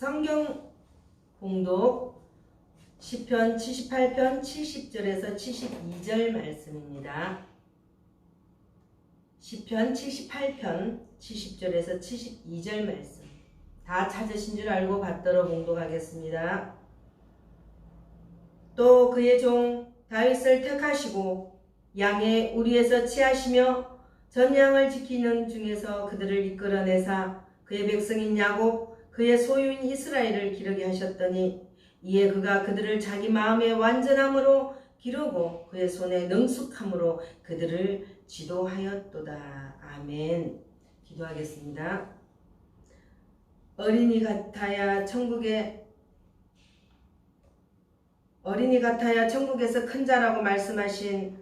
성경 봉독 시편 78편 70절에서 72절 말씀입니다. 시편 78편 70절에서 72절 말씀 다 찾으신 줄 알고 받들어 봉독하겠습니다. 또 그의 종 다윗을 택하시고 양의 우리에서 취하시며 전 양을 지키는 중에서 그들을 이끌어내사 그의 백성인 야곱 그의 소유인 이스라엘을 기르게 하셨더니 이에 그가 그들을 자기 마음의 완전함으로 기르고 그의 손에 능숙함으로 그들을 지도하였도다. 아멘. 기도하겠습니다. 어린이 같아야 천국에서 큰 자라고 말씀하신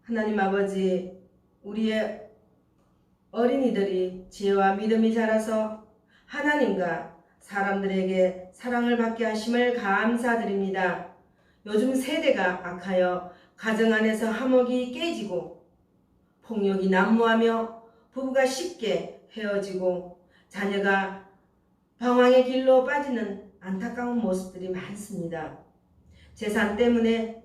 하나님 아버지, 우리의 어린이들이 지혜와 믿음이 자라서 하나님과 사람들에게 사랑을 받게 하심을 감사드립니다. 요즘 세대가 악하여 가정 안에서 화목이 깨지고 폭력이 난무하며 부부가 쉽게 헤어지고 자녀가 방황의 길로 빠지는 안타까운 모습들이 많습니다. 재산 때문에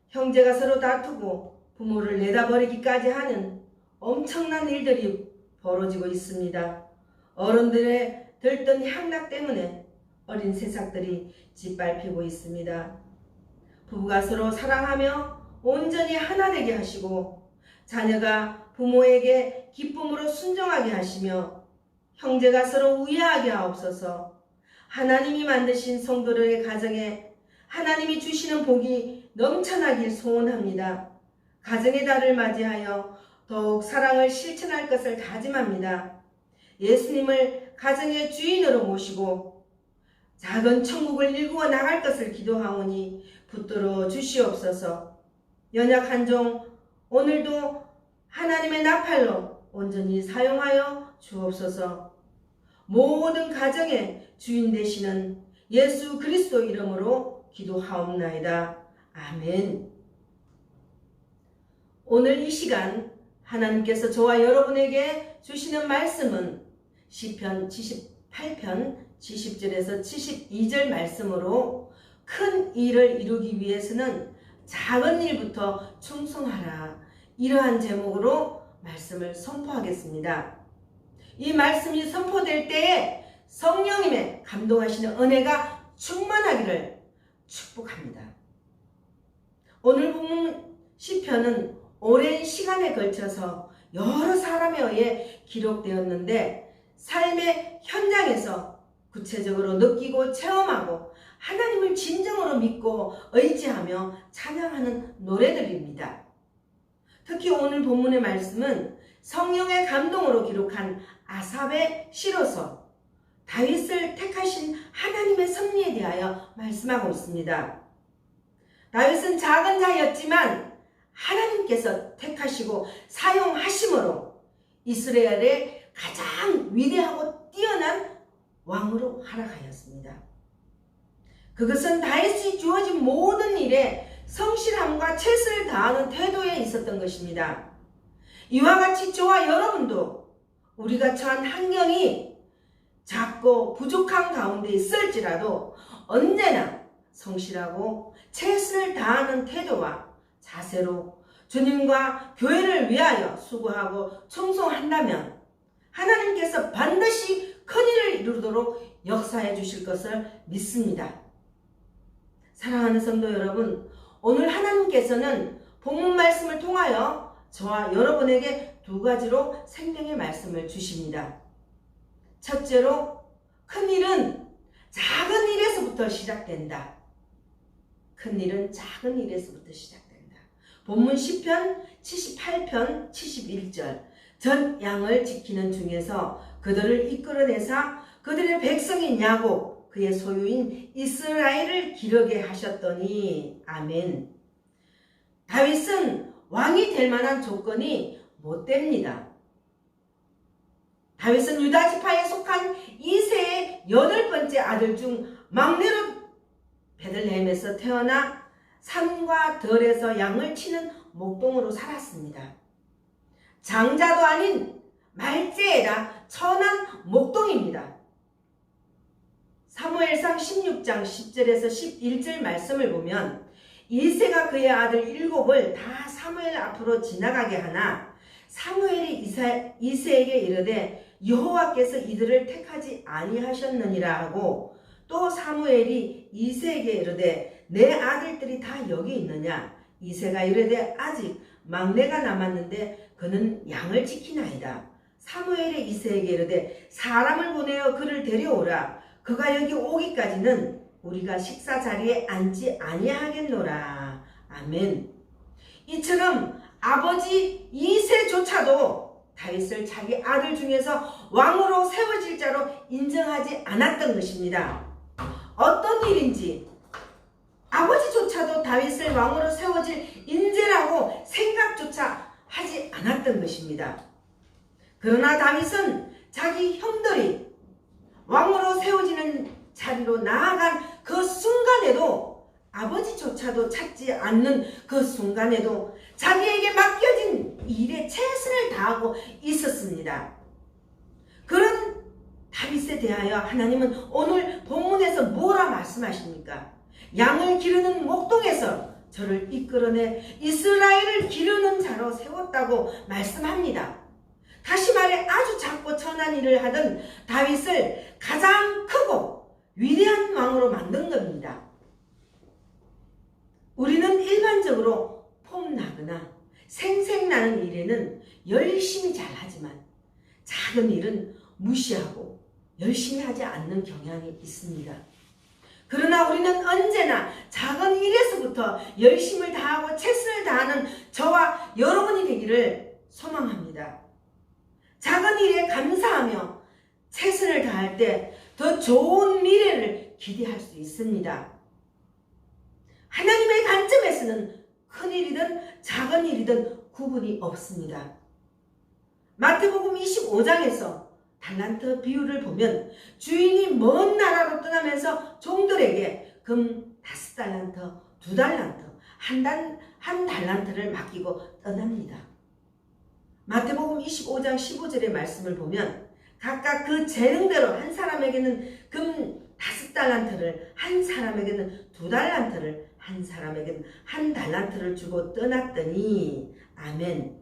형제가 서로 다투고 부모를 내다버리기까지 하는 엄청난 일들이 벌어지고 있습니다. 어른들의 들뜬 향락 때문에 어린 새싹들이 짓밟히고 있습니다. 부부가 서로 사랑하며 온전히 하나 되게 하시고 자녀가 부모에게 기쁨으로 순종하게 하시며 형제가 서로 우애하게 하옵소서. 하나님이 만드신 성도들의 가정에 하나님이 주시는 복이 넘쳐나길 소원합니다. 가정의 달을 맞이하여 더욱 사랑을 실천할 것을 다짐합니다. 예수님을 가정의 주인으로 모시고 작은 천국을 일구어 나갈 것을 기도하오니 붙들어 주시옵소서. 연약한 종 오늘도 하나님의 나팔로 온전히 사용하여 주옵소서. 모든 가정의 주인 되시는 예수 그리스도 이름으로 기도하옵나이다. 아멘. 오늘 이 시간 하나님께서 저와 여러분에게 주시는 말씀은 시편 78편 70절에서 72절 말씀으로 큰 일을 이루기 위해서는 작은 일부터 충성하라. 이러한 제목으로 말씀을 선포하겠습니다. 이 말씀이 선포될 때에 성령님의 감동하시는 은혜가 충만하기를 축복합니다. 오늘 본문 시편은 오랜 시간에 걸쳐서 여러 사람에 의해 기록되었는데 삶의 현장에서 구체적으로 느끼고 체험하고 하나님을 진정으로 믿고 의지하며 찬양하는 노래들입니다. 특히 오늘 본문의 말씀은 성령의 감동으로 기록한 아삽의 시로서 다윗을 택하신 하나님의 섭리에 대하여 말씀하고 있습니다. 다윗은 작은 자였지만 하나님께서 택하시고 사용하심으로 이스라엘의 가장 위대하고 뛰어난 왕으로 활약하였습니다. 그것은 다윗이 주어진 모든 일에 성실함과 최선을 다하는 태도에 있었던 것입니다. 이와 같이 저와 여러분도 우리가 처한 환경이 작고 부족한 가운데 있을지라도 언제나 성실하고 최선을 다하는 태도와 자세로 주님과 교회를 위하여 수고하고 충성한다면 하나님께서 반드시 큰일을 이루도록 역사해 주실 것을 믿습니다. 사랑하는 성도 여러분, 오늘 하나님께서는 본문 말씀을 통하여 저와 여러분에게 두 가지로 생명의 말씀을 주십니다. 첫째로, 큰일은 작은 일에서부터 시작된다. 큰일은 작은 일에서부터 시작된다. 본문 시편 78편 71절 전 양을 지키는 중에서 그들을 이끌어내사 그들의 백성인 야곱 그의 소유인 이스라엘을 기르게 하셨더니. 아멘. 다윗은 왕이 될 만한 조건이 못 됩니다. 다윗은 유다 지파에 속한 이새의 8번째 아들 중 막내로 베들레헴에서 태어나 산과 들에서 양을 치는 목동으로 살았습니다. 장자도 아닌 말제에다 천한 목동입니다. 사무엘상 16장 10절에서 11절 말씀을 보면 이새가 그의 아들 7을 다 사무엘 앞으로 지나가게 하나 사무엘이 이새에게 이르되 여호와께서 이들을 택하지 아니하셨느니라 하고 또 사무엘이 이새에게 이르되 내 아들들이 다 여기 있느냐 이새가 이르되 아직 막내가 남았는데 그는 양을 지키나이다. 사무엘이 이새에게 이르되 사람을 보내어 그를 데려오라. 그가 여기 오기까지는 우리가 식사 자리에 앉지 아니하겠노라. 아멘. 이처럼 아버지 이새조차도 다윗을 자기 아들 중에서 왕으로 세워질 자로 인정하지 않았던 것입니다. 어떤 일인지 아버지조차도 다윗을 왕으로 세워질 인재라고 생각조차 하지 않았던 것입니다. 그러나 다윗은 자기 형들이 왕으로 세워지는 자리로 나아간 그 순간에도 아버지조차도 찾지 않는 그 순간에도 자기에게 맡겨진 일에 최선을 다하고 있었습니다. 그런 다윗에 대하여 하나님은 오늘 본문에서 뭐라 말씀하십니까? 양을 기르는 목동에서 저를 이끌어내 이스라엘을 기르는 자로 세웠다고 말씀합니다. 다시 말해 아주 작고 천한 일을 하던 다윗을 가장 크고 위대한 왕으로 만든 겁니다. 우리는 일반적으로 폼나거나 생색나는 일에는 열심히 잘하지만 작은 일은 무시하고 열심히 하지 않는 경향이 있습니다. 그러나 우리는 언제나 작은 일에서부터 열심을 다하고 최선을 다하는 저와 여러분이 되기를 소망합니다. 작은 일에 감사하며 최선을 다할 때 더 좋은 미래를 기대할 수 있습니다. 하나님의 관점에서는 큰 일이든 작은 일이든 구분이 없습니다. 마태복음 25장에서 달란트 비유를 보면 주인이 먼 나라로 떠나면서 종들에게 금 5달란트, 2달란트, 한 달란트를 맡기고 떠납니다. 마태복음 25장 15절의 말씀을 보면 각각 그 재능대로 한 사람에게는 금 5달란트를, 한 사람에게는 2달란트를, 한 사람에게는 1달란트를 주고 떠났더니 아멘.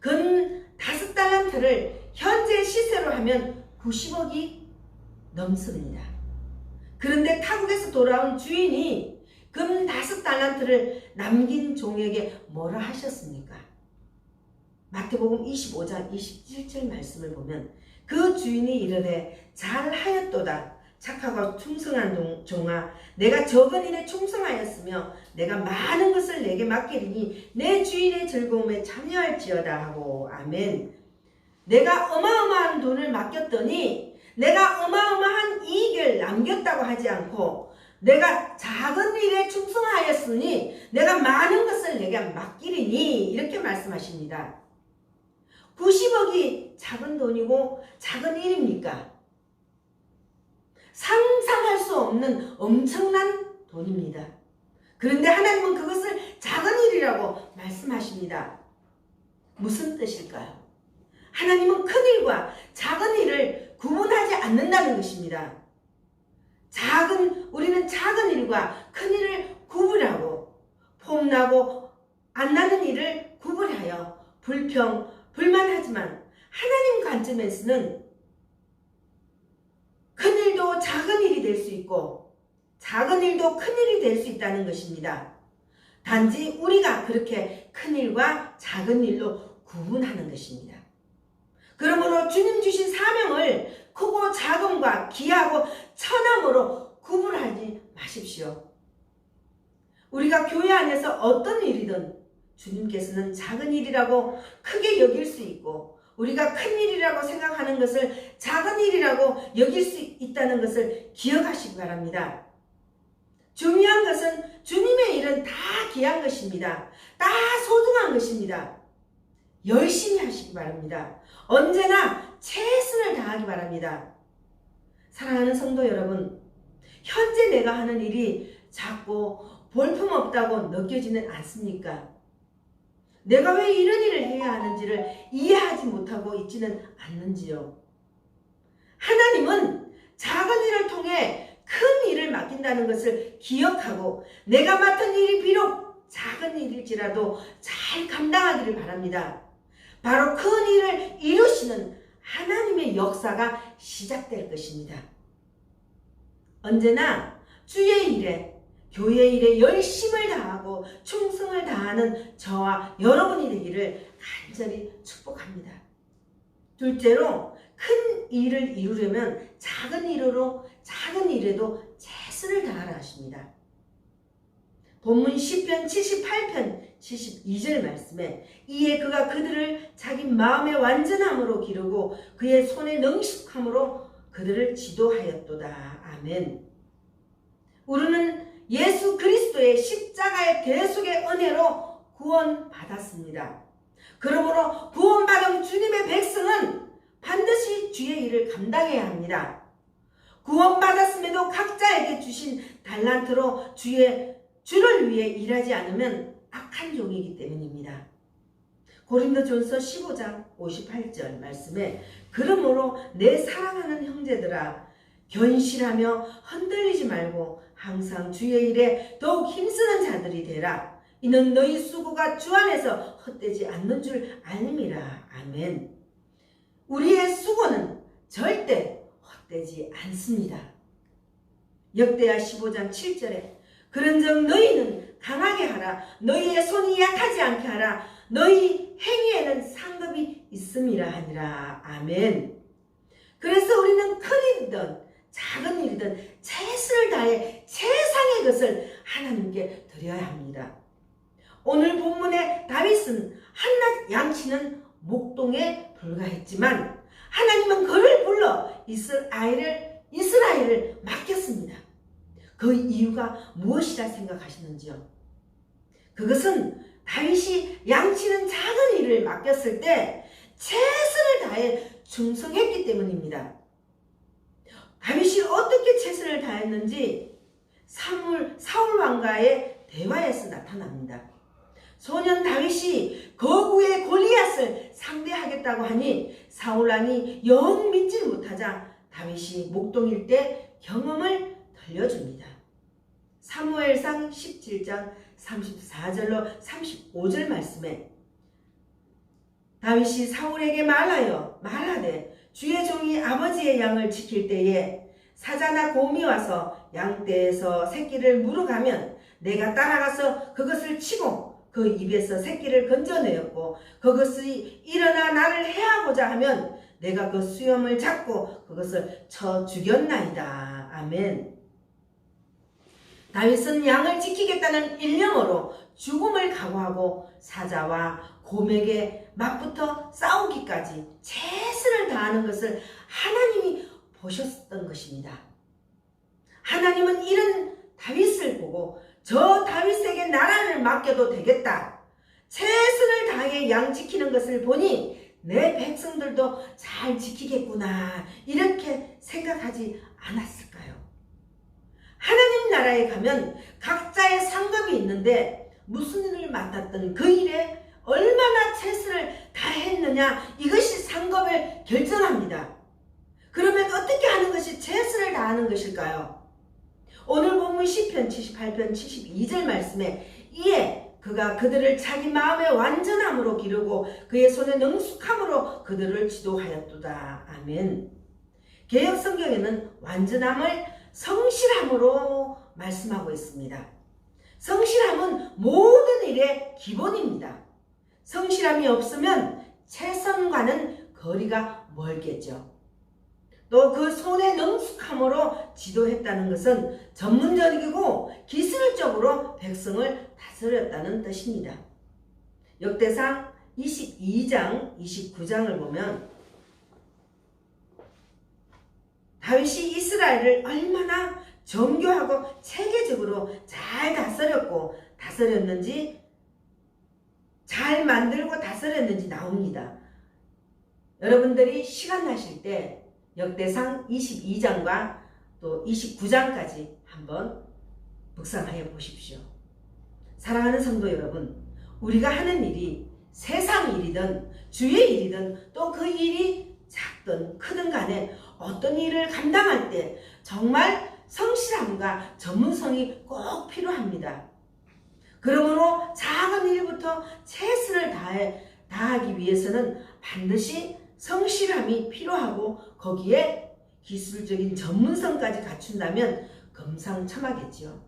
금 5달란트를 현재 시세로 하면 90억이 넘습니다. 그런데 타국에서 돌아온 주인이 금 5달란트를 남긴 종에게 뭐라 하셨습니까? 마태복음 25장 27절 말씀을 보면 그 주인이 이르되 잘하였도다 착하고 충성한 종아 내가 적은 일에 충성하였으며 내가 많은 것을 내게 맡기리니 내 주인의 즐거움에 참여할지어다 하고 아멘. 내가 어마어마한 돈을 맡겼더니 내가 어마어마한 이익을 남겼다고 하지 않고 내가 작은 일에 충성하였으니 내가 많은 것을 내게 맡기리니 이렇게 말씀하십니다. 90억이 작은 돈이고 작은 일입니까? 상상할 수 없는 엄청난 돈입니다. 그런데 하나님은 그것을 작은 일이라고 말씀하십니다. 무슨 뜻일까요? 하나님은 큰 일과 작은 일을 구분하지 않는다는 것입니다. 우리는 작은 일과 큰 일을 구분하고 폼나고 안 나는 일을 구분하여 불만하지만 하나님 관점에서는 큰 일도 작은 일이 될 수 있고 작은 일도 큰 일이 될 수 있다는 것입니다. 단지 우리가 그렇게 큰 일과 작은 일로 구분하는 것입니다. 그러므로 주님 주신 사명을 크고 작음과 귀하고 천함으로 구분하지 마십시오. 우리가 교회 안에서 어떤 일이든 주님께서는 작은 일이라고 크게 여길 수 있고 우리가 큰 일이라고 생각하는 것을 작은 일이라고 여길 수 있다는 것을 기억하시기 바랍니다. 중요한 것은 주님의 일은 다 귀한 것입니다. 다 소중한 것입니다. 열심히 하시기 바랍니다. 언제나 최선을 다하기 바랍니다. 사랑하는 성도 여러분, 현재 내가 하는 일이 작고 볼품없다고 느껴지는 않습니까? 내가 왜 이런 일을 해야 하는지를 이해하지 못하고 있지는 않는지요? 하나님은 작은 일을 통해 큰 된다는 것을 기억하고 내가 맡은 일이 비록 작은 일일지라도 잘 감당하기를 바랍니다. 바로 큰 일을 이루시는 하나님의 역사가 시작될 것입니다. 언제나 주의 일에, 교회 일에 열심을 다하고 충성을 다하는 저와 여러분이 되기를 간절히 축복합니다. 둘째로, 큰 일을 이루려면 작은 일에도 최선을 다하라 하십니다. 본문 시편 78편 72절 말씀에 이에 그가 그들을 자기 마음의 완전함으로 기르고 그의 손의 능숙함으로 그들을 지도하였도다. 아멘. 우리는 예수 그리스도의 십자가의 대속의 은혜로 구원받았습니다. 그러므로 구원받은 주님의 백성은 반드시 주의 일을 감당해야 합니다. 구원받았음에도 각자에게 주신 달란트로 주를 위해 일하지 않으면 악한 종이기 때문입니다. 고린도전서 15장 58절 말씀에 그러므로 내 사랑하는 형제들아 견실하며 흔들리지 말고 항상 주의 일에 더욱 힘쓰는 자들이 되라. 이는 너희 수고가 주 안에서 헛되지 않는 줄 알미라. 아멘. 우리의 수고는 절대 헛되지 않습니다. 역대하 15장 7절에 그런즉 너희는 강하게 하라. 너희의 손이 약하지 않게 하라. 너희 행위에는 상급이 있음이라 하니라. 아멘. 그래서 우리는 큰 일이든 작은 일이든 최선을 다해 최상의 것을 하나님께 드려야 합니다. 오늘 본문의 다윗은 한낱 양치는 목동에 불과했지만 하나님은 그를 불러 이스라엘을 맡겼습니다. 그 이유가 무엇이라 생각하시는지요? 그것은 다윗이 양치는 작은 일을 맡겼을 때 최선을 다해 충성했기 때문입니다. 다윗이 어떻게 최선을 다했는지 사울 왕과의 대화에서 나타납니다. 소년 다윗이 거구의 골리앗을 상대하겠다고 하니 사울왕이 영 믿지 못하자 다윗이 목동일 때 경험을 들려줍니다. 사무엘상 17장 34절로 35절 말씀에 다윗이 사울에게 말하되 주의 종이 아버지의 양을 지킬 때에 사자나 곰이 와서 양떼에서 새끼를 물어가면 내가 따라가서 그것을 치고 그 입에서 새끼를 건져내었고 그것이 일어나 나를 해하고자 하면 내가 그 수염을 잡고 그것을 쳐 죽였나이다. 아멘. 다윗은 양을 지키겠다는 일념으로 죽음을 각오하고 사자와 곰에게 맞붙어 싸우기까지 최선을 다하는 것을 하나님이 보셨던 것입니다. 하나님은 이런 다윗을 보고 저 다윗에게 나라를 맡겨도 되겠다. 최선을 다해 양 지키는 것을 보니 내 백성들도 잘 지키겠구나. 이렇게 생각하지 않았을까요? 하나님 나라에 가면 각자의 상급이 있는데 무슨 일을 맡았던 그 일에 얼마나 최선을 다했느냐 이것이 상급을 결정합니다. 그러면 어떻게 하는 것이 최선을 다하는 것일까요? 오늘 본문 시편 78편 72절 말씀에 이에 그가 그들을 자기 마음의 완전함으로 기르고 그의 손의 능숙함으로 그들을 지도하였도다. 아멘. 개역 성경에는 완전함을 성실함으로 말씀하고 있습니다. 성실함은 모든 일의 기본입니다. 성실함이 없으면 최선과는 거리가 멀겠죠. 또 그 손의 능숙함으로 지도했다는 것은 전문적이고 기술적으로 백성을 다스렸다는 뜻입니다. 역대상 22장 29장을 보면 다윗이 이스라엘을 얼마나 정교하고 체계적으로 잘 다스렸는지 잘 만들고 다스렸는지 나옵니다. 여러분들이 시간 나실 때 역대상 22장과 또 29장까지 한번 묵상하여 보십시오. 사랑하는 성도 여러분, 우리가 하는 일이 세상 일이든 주의 일이든 또 그 일이 작든 크든 간에 어떤 일을 감당할 때 정말 성실함과 전문성이 꼭 필요합니다. 그러므로 작은 일부터 최선을 다하기 위해서는 반드시 성실함이 필요하고 거기에 기술적인 전문성까지 갖춘다면 금상첨화겠지요.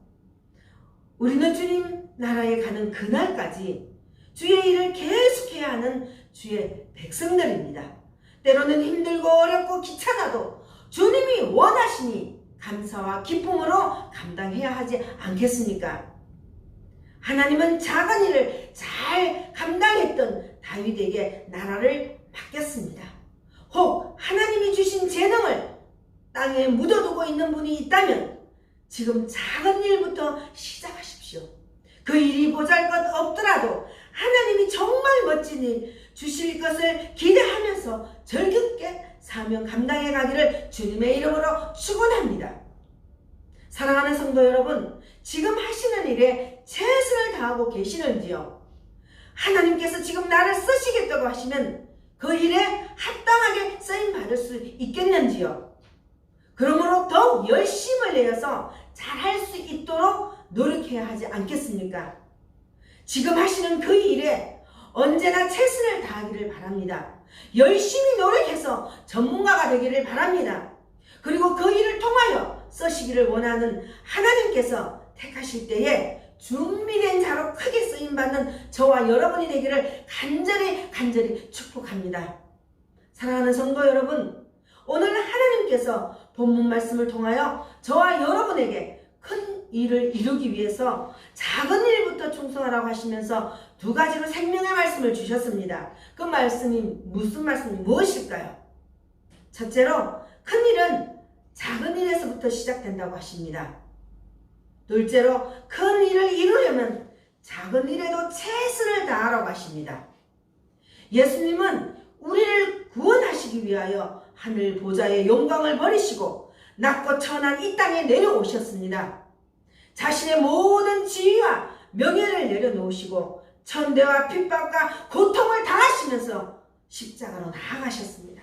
우리는 주님 나라에 가는 그날까지 주의 일을 계속해야 하는 주의 백성들입니다. 때로는 힘들고 어렵고 귀찮아도 주님이 원하시니 감사와 기쁨으로 감당해야 하지 않겠습니까? 하나님은 작은 일을 잘 감당했던 다윗에게 나라를 맡겼습니다. 혹 하나님이 주신 재능을 땅에 묻어두고 있는 분이 있다면 지금 작은 일부터 시작하십시오. 그 일이 보잘것 없더라도 하나님이 정말 멋진 일 주실 것을 기대하면서 즐겁게 사명 감당해 가기를 주님의 이름으로 축원합니다. 사랑하는 성도 여러분, 지금 하시는 일에 최선을 다하고 계시는지요? 하나님께서 지금 나를 쓰시겠다고 하시면 그 일에 합당하게 쓰임받을 수 있겠는지요? 그러므로 더욱 열심을 내어서 잘할 수 있도록 노력해야 하지 않겠습니까? 지금 하시는 그 일에 언제나 최선을 다하기를 바랍니다. 열심히 노력해서 전문가가 되기를 바랍니다. 그리고 그 일을 통하여 쓰시기를 원하는 하나님께서 택하실 때에 준비된 자로 크게 쓰임받는 저와 여러분이 되기를 간절히 축복합니다. 사랑하는 성도 여러분, 오늘 하나님께서 본문 말씀을 통하여 저와 여러분에게 큰 일을 이루기 위해서 작은 일부터 충성하라고 하시면서 두 가지로 생명의 말씀을 주셨습니다. 그 말씀이 무엇일까요? 첫째로 큰 일은 작은 일에서부터 시작된다고 하십니다. 둘째로 큰 일을 이루려면 작은 일에도 최선을 다하라고 하십니다. 예수님은 우리를 구원하시기 위하여 하늘 보좌의 영광을 버리시고 낮고 천한 이 땅에 내려오셨습니다. 자신의 모든 지위와 명예를 내려놓으시고 천대와 핍박과 고통을 당하시면서 십자가로 나아가셨습니다.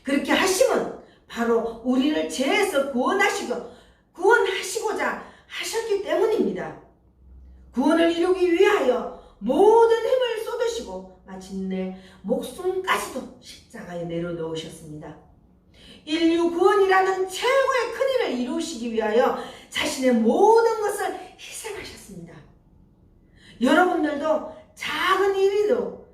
그렇게 하심은 바로 우리를 죄에서 구원하시고자 하셨기 때문입니다. 구원을 이루기 위하여 모든 힘을 쏟으시고 마침내 목숨까지도 십자가에 내려놓으셨습니다. 인류 구원이라는 최고의 큰 일을 이루시기 위하여 자신의 모든 것을 희생하셨습니다. 여러분들도 작은 일이도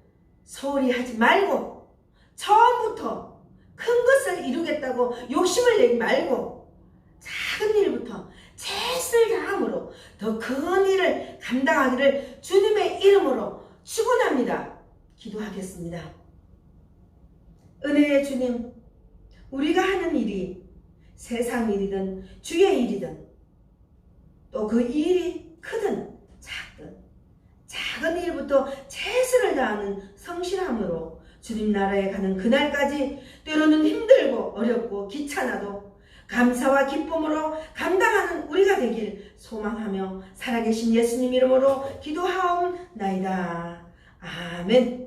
소홀히 하지 말고 처음부터 큰 것을 이루겠다고 욕심을 내지 말고 작은 일부터 최선을 다함으로 더 큰 일을 감당하기를 주님의 이름으로 축원합니다. 기도하겠습니다. 은혜의 주님, 우리가 하는 일이 세상 일이든 주의 일이든 또 그 일이 크든 작든 작은 일부터 최선을 다하는 성실함으로 주님 나라에 가는 그날까지 때로는 힘들고 어렵고 귀찮아도 감사와 기쁨으로 감당하는 우리가 되길 소망하며 살아계신 예수님 이름으로 기도하옵나이다. 아멘.